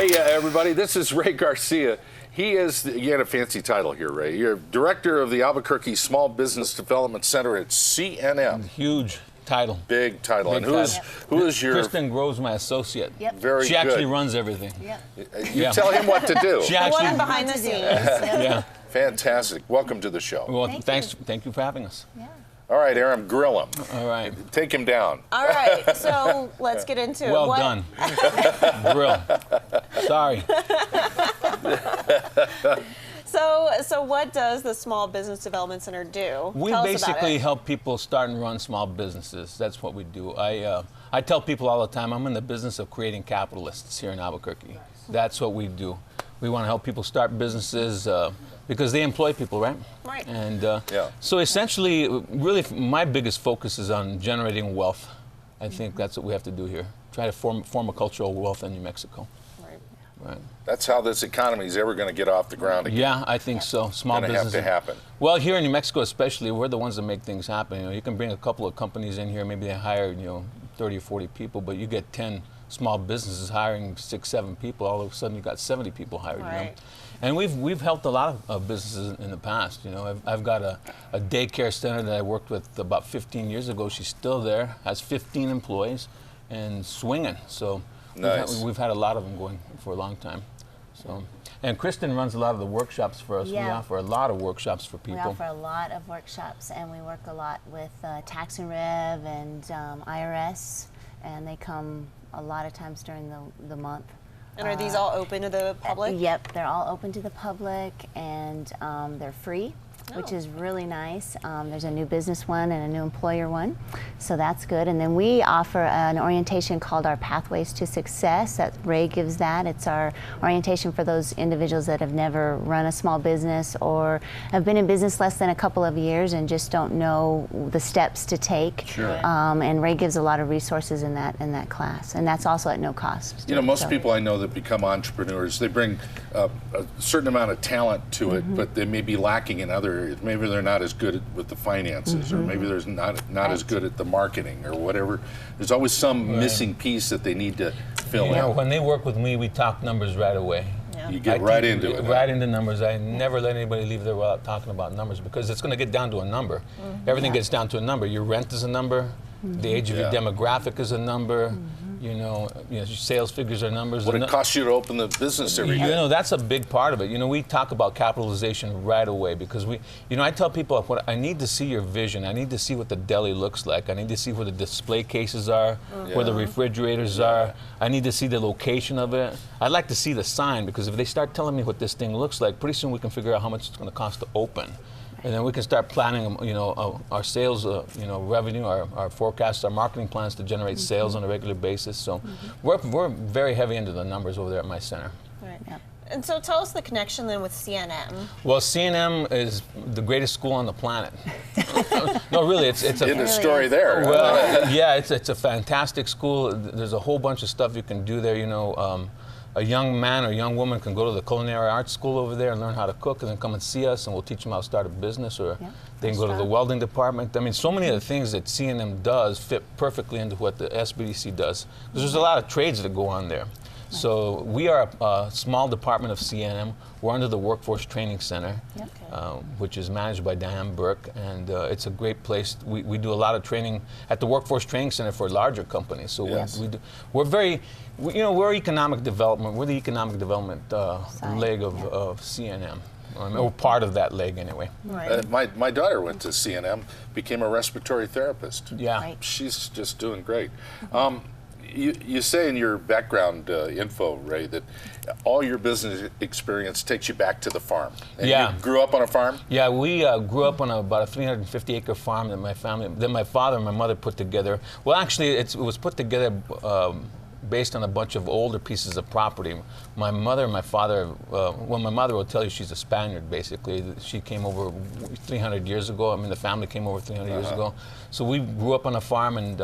Hey, everybody, this is Ray Garcia. He is, you had a fancy title here, Ray. You're director of the Albuquerque Small Business Development Center at CNM. Huge title. Big title. Big and who is your... Kristin Grows, my associate. Yep. Very She good. actually runs everything. Yep. You tell him what to do. She The actually, one behind the scenes. yeah. Fantastic. Welcome to the show. Well, Thank thank you for having us. Yeah. All right, Aaron, grill him. All right. Take him down. All right, so let's get into it. Well done. Grill. Sorry. So what does the Small Business Development Center do? We Tell us basically about it. help people start and run small businesses. That's what we do. I tell people all the time, I'm in the business of creating capitalists here in Albuquerque. That's what we do. We want to help people start businesses because they employ people, right? Right. And Yeah. so essentially, really, my biggest focus is on generating wealth. I think that's what we have to do here. Try to form a cultural wealth in New Mexico. Right. Right. That's how this economy is ever going to get off the ground again. Yeah, I think so. Small Going to have businesses to happen. Well, here in New Mexico, especially, we're the ones that make things happen. You know, you can bring a couple of companies in here. Maybe they hire 30 or 40 people, but you get 10 small businesses hiring 6, 7 people. All of a sudden, you got 70 people hired. You know? Right. And we've helped a lot of businesses in the past. You know, I've got a daycare center that I worked with about 15 years ago. She's still there, has 15 employees, and swinging. So Nice. we've had a lot of them going for a long time. So, and Kristin runs a lot of the workshops for us. Yeah. We offer a lot of workshops for We people. offer a lot of workshops, and we work a lot with Tax and Rev and IRS, and they come a lot of times during the month. And are these all open to the public? Yep, they're all open to the public, and they're free, which Oh. is really nice. There's a new business one and a new employer one, so that's good. And then we offer an orientation called our Pathways to Success. That Ray gives that. It's our orientation for those individuals that have never run a small business or have been in business less than a couple of years and just don't know the steps to take. Sure. And Ray gives a lot of resources in that class, and that's also at no cost. You know, most So- people I know that become entrepreneurs, they bring a certain amount of talent to it, but they may be lacking in other areas. Maybe they're not as good with the finances, or maybe there's not as good at the marketing or whatever. There's always some missing piece that they need to fill You know, in. when they work with me, we talk numbers right away. Yeah. You get I right think into it. Right into numbers. I never let anybody leave there without talking about numbers because it's going to get down to a number. Everything gets down to a number. Your rent is a number. The age of your Yeah. demographic is a number. You know, your sales figures are numbers. What it costs you to open the business every You day. know, that's a big part of it. You know, we talk about capitalization right away because I tell people what I need to see your vision. I need to see what the deli looks like. I need to see where the display cases are, where the refrigerators are. I need to see the location of it. I'd like to see the sign because if they start telling me what this thing looks like, pretty soon we can figure out how much it's going to cost to open. And then we can start planning, our sales, revenue, our forecasts, our marketing plans to generate sales on a regular basis. So we're very heavy into the numbers over there at my center. Right. Yep. And so tell us the connection then with CNM. Well, CNM is the greatest school on the planet. No, really, it's a In the story there. well, yeah, it's a fantastic school. There's a whole bunch of stuff you can do there. You know, a young man or young woman can go to the culinary arts school over there and learn how to cook, and then come and see us, and we'll teach them how to start a business, or they can go to the welding department. I mean, so many of the things that CNM does fit perfectly into what the SBDC does. Because there's a lot of trades that go on there. So we are a small department of CNM. We're under the Workforce Training Center, which is managed by Diane Burke, and it's a great place. We do a lot of training at the Workforce Training Center for larger companies. So Yes. we're economic development. We're the economic development leg of CNM, or part of that leg anyway. Right. My daughter went to CNM, became a respiratory therapist. Yeah. Right. She's just doing great. You say in your background info, Ray, that all your business experience takes you back to the farm. And Yeah. You grew up on a farm? Yeah, we grew up on about a 350-acre farm that my father and my mother put together. Well, actually, it was put together based on a bunch of older pieces of property. My mother and my father, my mother will tell you she's a Spaniard, basically. She came over 300 years ago. I mean, the family came over 300 years ago. So we grew up on a farm and,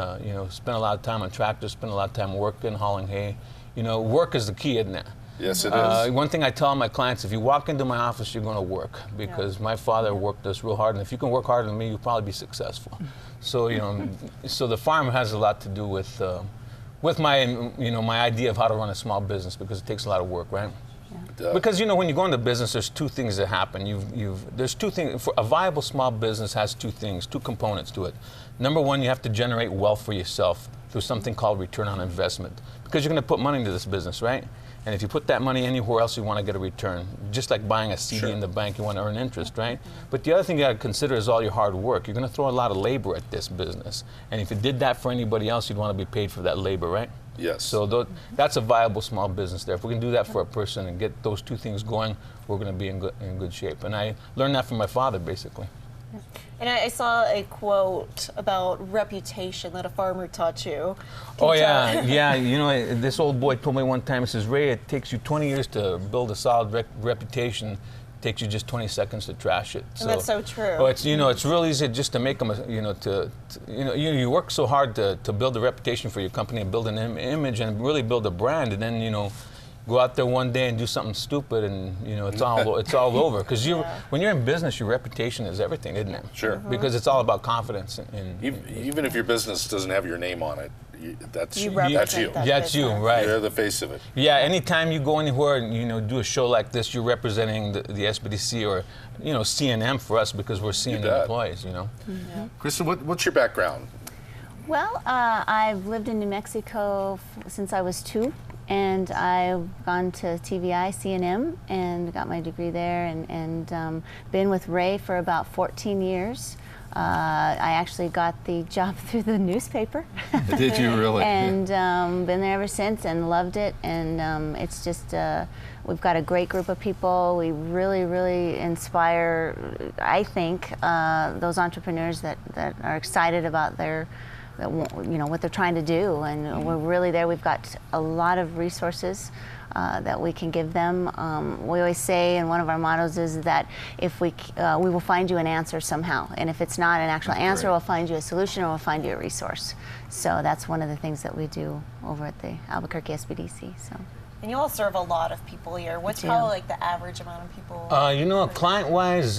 spent a lot of time on tractors, spent a lot of time working, hauling hay. You know, work is the key, isn't it? Yes, it is. One thing I tell my clients, if you walk into my office, you're going to work, because my father worked us real hard, and if you can work harder than me, you'll probably be successful. So, so the farm has a lot to do with with my, my idea of how to run a small business, because it takes a lot of work, right? Yeah. Because when you go into business, there's two things that happen. There's two things. For a viable small business has two things, two components to it. Number one, you have to generate wealth for yourself through something called return on investment, because you're going to put money into this business, right? And if you put that money anywhere else, you want to get a return. Just like buying a CD in the bank, you want to earn interest, right? But the other thing you got to consider is all your hard work. You're going to throw a lot of labor at this business, and if you did that for anybody else, you'd want to be paid for that labor, right? Yes. So that's a viable small business there. If we can do that for a person and get those two things going, we're going to be in good shape. And I learned that from my father, basically. And I saw a quote about reputation that a farmer taught you. Oh, yeah, yeah. This old boy told me one time, he says, Ray, it takes you 20 years to build a solid reputation. It takes you just 20 seconds to trash it. And that's so true. Well, it's it's real easy just to make them, you work so hard to build a reputation for your company and build an image and really build a brand, and then go out there one day and do something stupid, and it's all over. Because when you're in business, your reputation is everything, isn't it? Sure. Because it's all about confidence. Even if your business doesn't have your name on it, that's You you. represent That's you. that. That's you, right? You're the face of it. Yeah, anytime you go anywhere and do a show like this, you're representing the SBDC or CNM for us, because we're CNM bet. employees. Kristin, what's your background? Well, I've lived in New Mexico since I was 2, and I've gone to TVI, CNM, and got my degree there, and been with Ray for about 14 years. I actually got the job through the newspaper. Did you really? And been there ever since and loved it. And it's just, we've got a great group of people. We really, really inspire, I think, those entrepreneurs that are excited about what they're trying to do. And we're really there. We've got a lot of resources that we can give them. We always say, and one of our mottos is that if we will find you an answer somehow, and if it's not an actual answer, we'll find you a solution, or we'll find you a resource. So that's one of the things that we do over at the Albuquerque SBDC. So. And you all serve a lot of people here. What's probably like the average amount of people? Client-wise,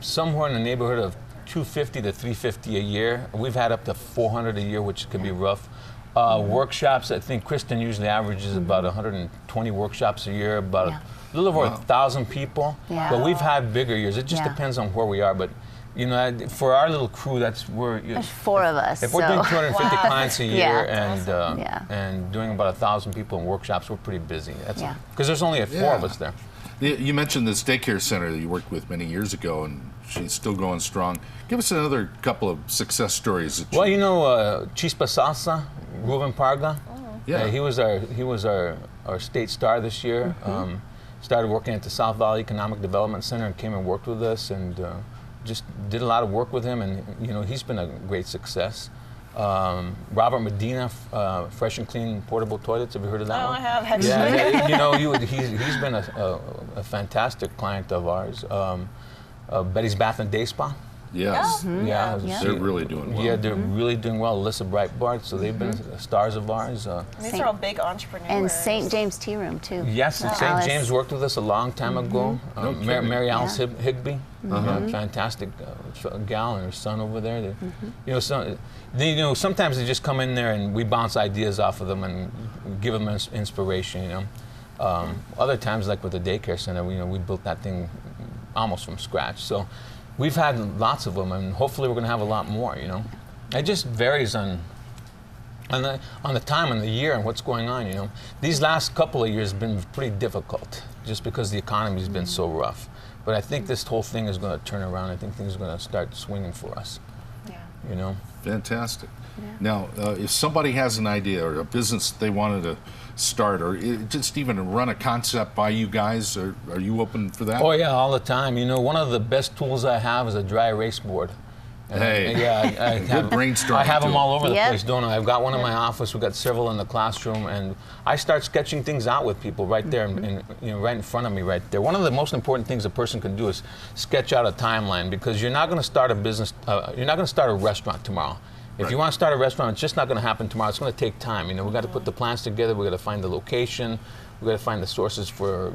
somewhere in the neighborhood of 250 to 350 a year. We've had up to 400 a year, which could be rough. Workshops, I think Kristin usually averages about 120 workshops a year, about a little over 1,000 people. Yeah. But we've had bigger years. It just depends on where we are. But for our little crew, there's 4 of us. If we're doing 250 clients a year Yeah. and doing about 1,000 people in workshops, we're pretty busy. Because there's only 4 of us there. You mentioned this daycare center that you worked with many years ago, and she's still going strong. Give us another couple of success stories. Well, Chispa Salsa, Ruben Parga. Yeah. He was our state star this year. Started working at the South Valley Economic Development Center and came and worked with us, and just did a lot of work with him, and he's been a great success. Robert Medina, Fresh and Clean Portable Toilets. Have you heard of that one? I have, actually. Yeah, he's been a fantastic client of ours. Betty's Bath and Day Spa. Yes. Yeah, They're really doing well. Yeah, they're really doing well. Alyssa Breitbart, so they've been stars of ours. These are all big entrepreneurs. And St. James Tea Room, too. Yes, and St. James worked with us a long time ago. Mary Alice Higby, fantastic gal, and her son over there. Sometimes they just come in there and we bounce ideas off of them and give them inspiration. Other times, like with the daycare center, we built that thing almost from scratch. So we've had lots of them, and hopefully we're going to have a lot more. It just varies on the time and the year and what's going on. These last couple of years have been pretty difficult, just because the economy has been so rough. But I think this whole thing is going to turn around. I think things are going to start swinging for us. Yeah. Fantastic. Now, if somebody has an idea or a business they wanted to start, or just even run a concept by you guys, are you open for that? Oh yeah, all the time. One of the best tools I have is a dry erase board. And I good brainstorming. I have them all over the Yep. place, don't I? I've got one in my office. We've got several in the classroom, and I start sketching things out with people right there, right in front of me, right there. One of the most important things a person can do is sketch out a timeline, because you're not going to start a business. You're not going to start a restaurant tomorrow. If you want to start a restaurant, it's just not going to happen tomorrow. It's going to take time. We've got to put the plans together. We've got to find the location. We've got to find the sources for,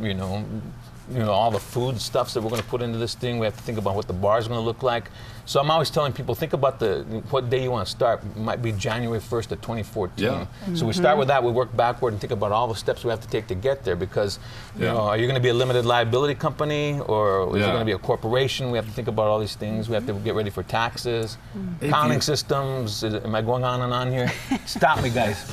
all the food stuffs that we're going to put into this thing. We have to think about what the bar is going to look like. So I'm always telling people, think about what day you want to start. It might be January 1st of 2014. Yeah. So we start with that, we work backward and think about all the steps we have to take to get there, because are you going to be a limited liability company, or is it going to be a corporation? We have to think about all these things. We have to get ready for taxes, accounting systems. Am I going on and on here? Stop me, guys.